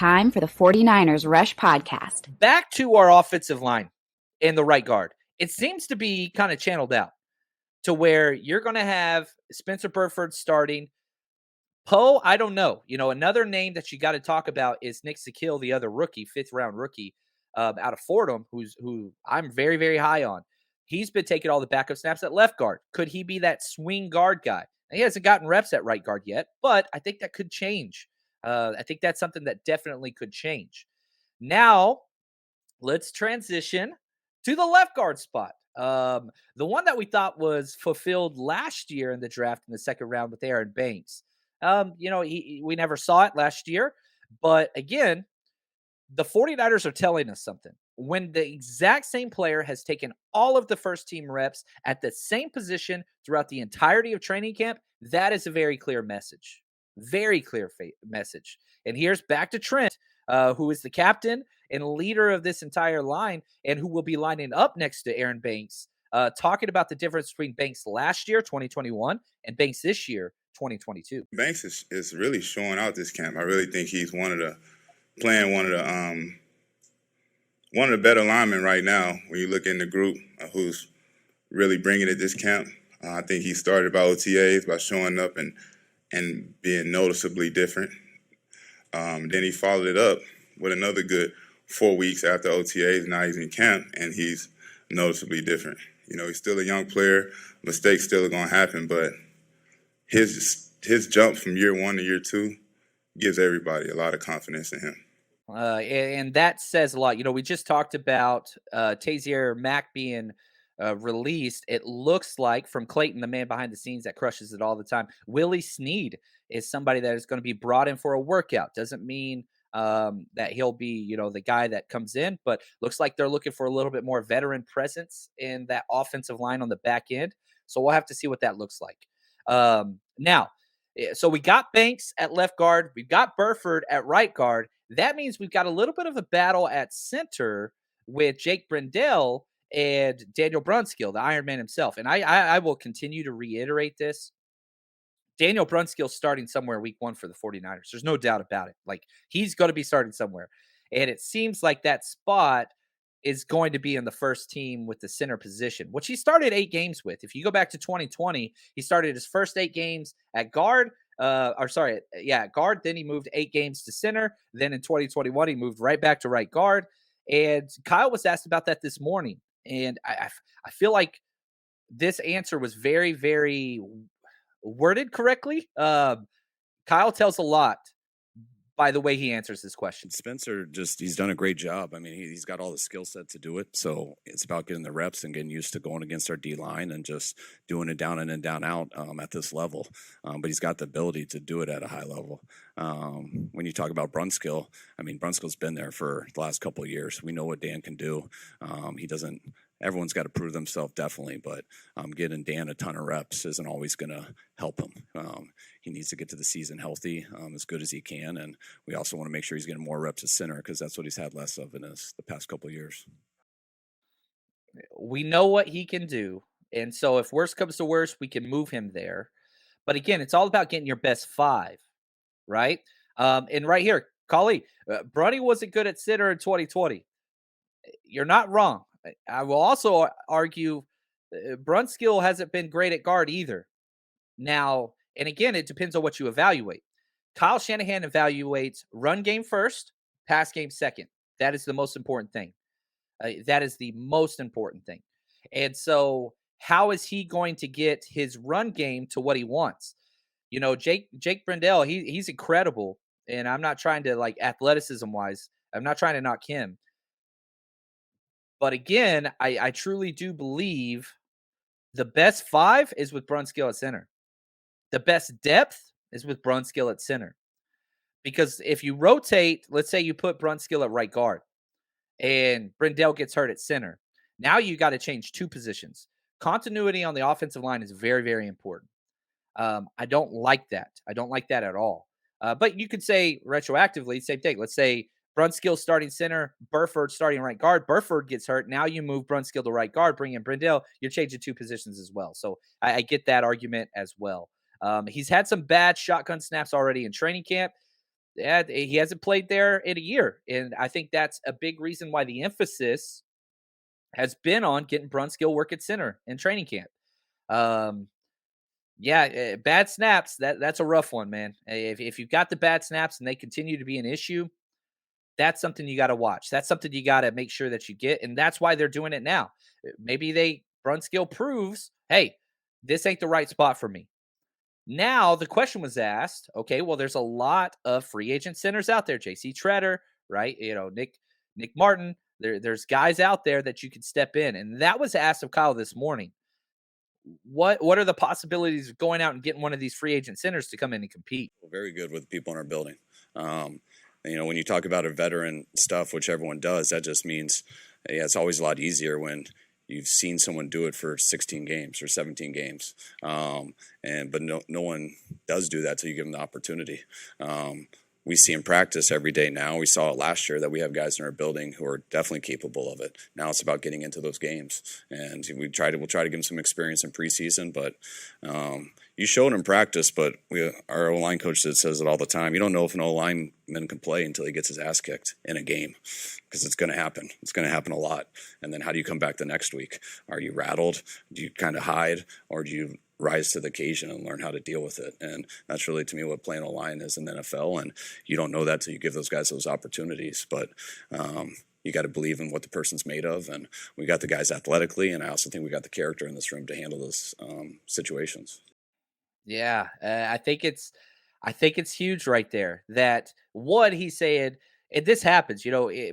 Time for the 49ers Rush podcast. Back to our offensive line and the right guard. It seems to be kind of channeled out to where you're going to have Spencer Burford starting. Poe, I don't know. Another name that you got to talk about is Nick Sakil, the other rookie, fifth-round rookie out of Fordham, who I'm very, very high on. He's been taking all the backup snaps at left guard. Could he be that swing guard guy? Now, he hasn't gotten reps at right guard yet, but I think that could change. I think that's something that definitely could change. Now, let's transition to the left guard spot. The one that we thought was fulfilled last year in the draft in the second round with Aaron Banks. We never saw it last year. But again, the 49ers are telling us something. When the exact same player has taken all of the first team reps at the same position throughout the entirety of training camp, that is a very clear message. Very clear message. And here's back to Trent, who is the captain and leader of this entire line and who will be lining up next to Aaron Banks, talking about the difference between Banks last year, 2021, and Banks this year, 2022. Banks is really showing out this camp. I really think he's one of the better linemen right now when you look in the group who's really bringing it this camp. I think he started by OTAs by showing up and being noticeably different. Then he followed it up with another good 4 weeks after OTAs. Now he's in camp and he's noticeably different. He's still a young player. Mistakes still are going to happen, but his jump from year one to year two gives everybody a lot of confidence in him. And that says a lot. We just talked about Tazier Mack being released. It looks like from Clayton, the man behind the scenes that crushes it all the time, Willie Snead is somebody that is going to be brought in for a workout. Doesn't mean that he'll be, the guy that comes in, but looks like they're looking for a little bit more veteran presence in that offensive line on the back end. So we'll have to see what that looks like. Now, so we got Banks at left guard. We've got Burford at right guard. That means we've got a little bit of a battle at center with Jake Brendel and Daniel Brunskill, the Iron Man himself. And I will continue to reiterate this. Daniel Brunskill starting somewhere week one for the 49ers. There's no doubt about it. Like, he's going to be starting somewhere. And it seems like that spot is going to be in the first team with the center position, which he started 8 games with. If you go back to 2020, he started his first 8 games at guard. At guard. Then he moved 8 games to center. Then in 2021, he moved right back to right guard. And Kyle was asked about that this morning. And I feel like this answer was very, very worded correctly. Kyle tells a lot by the way he answers this question. Spencer he's done a great job. I mean, he's got all the skill set to do it. So it's about getting the reps and getting used to going against our D-line and just doing it down in and down out at this level. But he's got the ability to do it at a high level. When you talk about Brunskill, Brunskill's been there for the last couple of years. We know what Dan can do. Everyone's got to prove themselves, definitely, but getting Dan a ton of reps isn't always going to help him. He needs to get to the season healthy as good as he can, and we also want to make sure he's getting more reps at center because that's what he's had less of in the past couple of years. We know what he can do, and so if worst comes to worst, we can move him there. But again, it's all about getting your best 5, right? And right here, Kali, Brunny wasn't good at center in 2020. You're not wrong. I will also argue Brunskill hasn't been great at guard either. Now, and again, it depends on what you evaluate. Kyle Shanahan evaluates run game first, pass game second. That is the most important thing. And so how is he going to get his run game to what he wants? Jake Brendel, he's incredible. And I'm not trying to, athleticism-wise, I'm not trying to knock him. But again, I truly do believe the best 5 is with Brunskill at center. The best depth is with Brunskill at center. Because if you rotate, let's say you put Brunskill at right guard and Brendel gets hurt at center. Now you got to change 2 positions. Continuity on the offensive line is very, very important. I don't like that. I don't like that at all. But you could say retroactively, same thing. Let's say Brunskill starting center, Burford starting right guard. Burford gets hurt. Now you move Brunskill to right guard, bring in Brendel. You're changing 2 positions as well. So I get that argument as well. He's had some bad shotgun snaps already in training camp. Yeah, he hasn't played there in a year. And I think that's a big reason why the emphasis has been on getting Brunskill work at center in training camp. Um, yeah, bad snaps, that's a rough one, man. If you've got the bad snaps and they continue to be an issue, that's something you got to watch. That's something you got to make sure that you get. And that's why they're doing it now. Maybe Brunskill proves, hey, this ain't the right spot for me. Now the question was asked, okay, well, there's a lot of free agent centers out there. JC Treader, right? Nick Martin. There's guys out there that you could step in. And that was asked of Kyle this morning. What are the possibilities of going out and getting one of these free agent centers to come in and compete? Very good with people in our building. When you talk about a veteran stuff, which everyone does, that just means, yeah, it's always a lot easier when you've seen someone do it for 16 games or 17 games. But no one does do that till you give them the opportunity. We see in practice every day now. We saw it last year that we have guys in our building who are definitely capable of it. Now it's about getting into those games, and we'll try to give them some experience in preseason. But you show it in practice. But our O-line coach says it all the time. You don't know if an O-lineman can play until he gets his ass kicked in a game, because it's going to happen. It's going to happen a lot. And then how do you come back the next week? Are you rattled? Do you kind of hide, or do you rise to the occasion and learn how to deal with it? And that's really, to me, what playing a line is in the NFL. And you don't know that till you give those guys those opportunities. But you got to believe in what the person's made of. And we got the guys athletically, and I also think we got the character in this room to handle those situations. Yeah, I think it's huge right there that what he said, and this happens,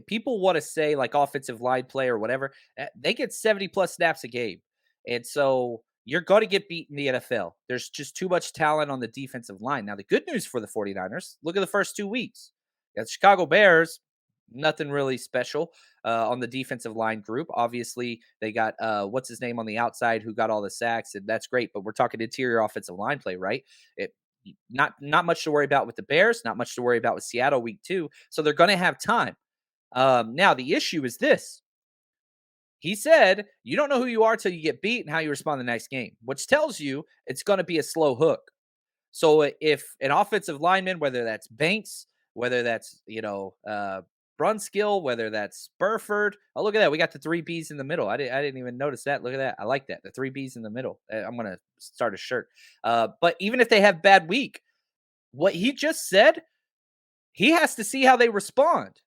people want to say like offensive line play or whatever, they get 70 plus snaps a game. And so you're going to get beat in the NFL. There's just too much talent on the defensive line. Now, the good news for the 49ers, look at the first 2 weeks. Got the Chicago Bears, nothing really special on the defensive line group. Obviously, they got what's his name on the outside who got all the sacks, and that's great. But we're talking interior offensive line play, right? It not much to worry about with the Bears, not much to worry about with Seattle week 2. So they're going to have time. Now the issue is this. He said, you don't know who you are till you get beat and how you respond the next game, which tells you it's going to be a slow hook. So if an offensive lineman, whether that's Banks, whether that's, Brunskill, whether that's Burford. Oh, look at that. We got the 3 Bs in the middle. I didn't even notice that. Look at that. I like that. The 3 Bs in the middle. I'm going to start a shirt. But even if they have bad week, what he just said, he has to see how they respond.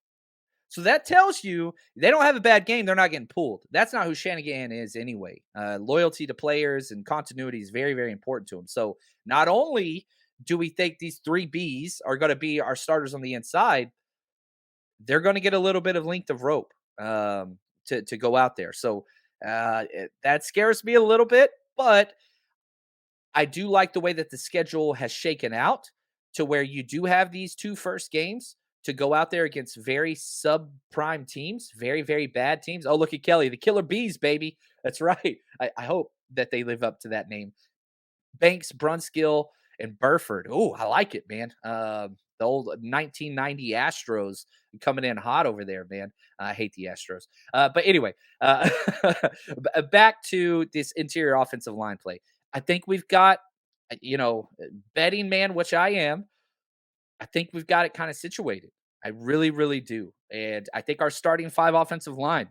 So that tells you they don't have a bad game. They're not getting pulled. That's not who Shanahan is anyway. Loyalty to players and continuity is very, very important to him. So not only do we think these 3 Bs are going to be our starters on the inside, they're going to get a little bit of length of rope to go out there. So that scares me a little bit, but I do like the way that the schedule has shaken out to where you do have these 2 first games to go out there against very subprime teams, very, very bad teams. Oh, look at Kelly, the Killer Bees, baby. That's right. I hope that they live up to that name. Banks, Brunskill, and Burford. Oh, I like it, man. The old 1990 Astros coming in hot over there, man. I hate the Astros. But anyway, back to this interior offensive line play. I think we've got, betting man, which I am. I think we've got it kind of situated. I really, really do. And I think our starting 5 offensive line,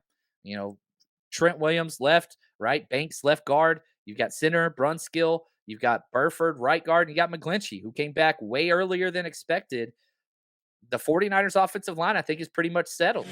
Trent Williams left, right? Banks left guard. You've got center, Brunskill. You've got Burford, right guard. And you got McGlinchey, who came back way earlier than expected. The 49ers offensive line, I think, is pretty much settled.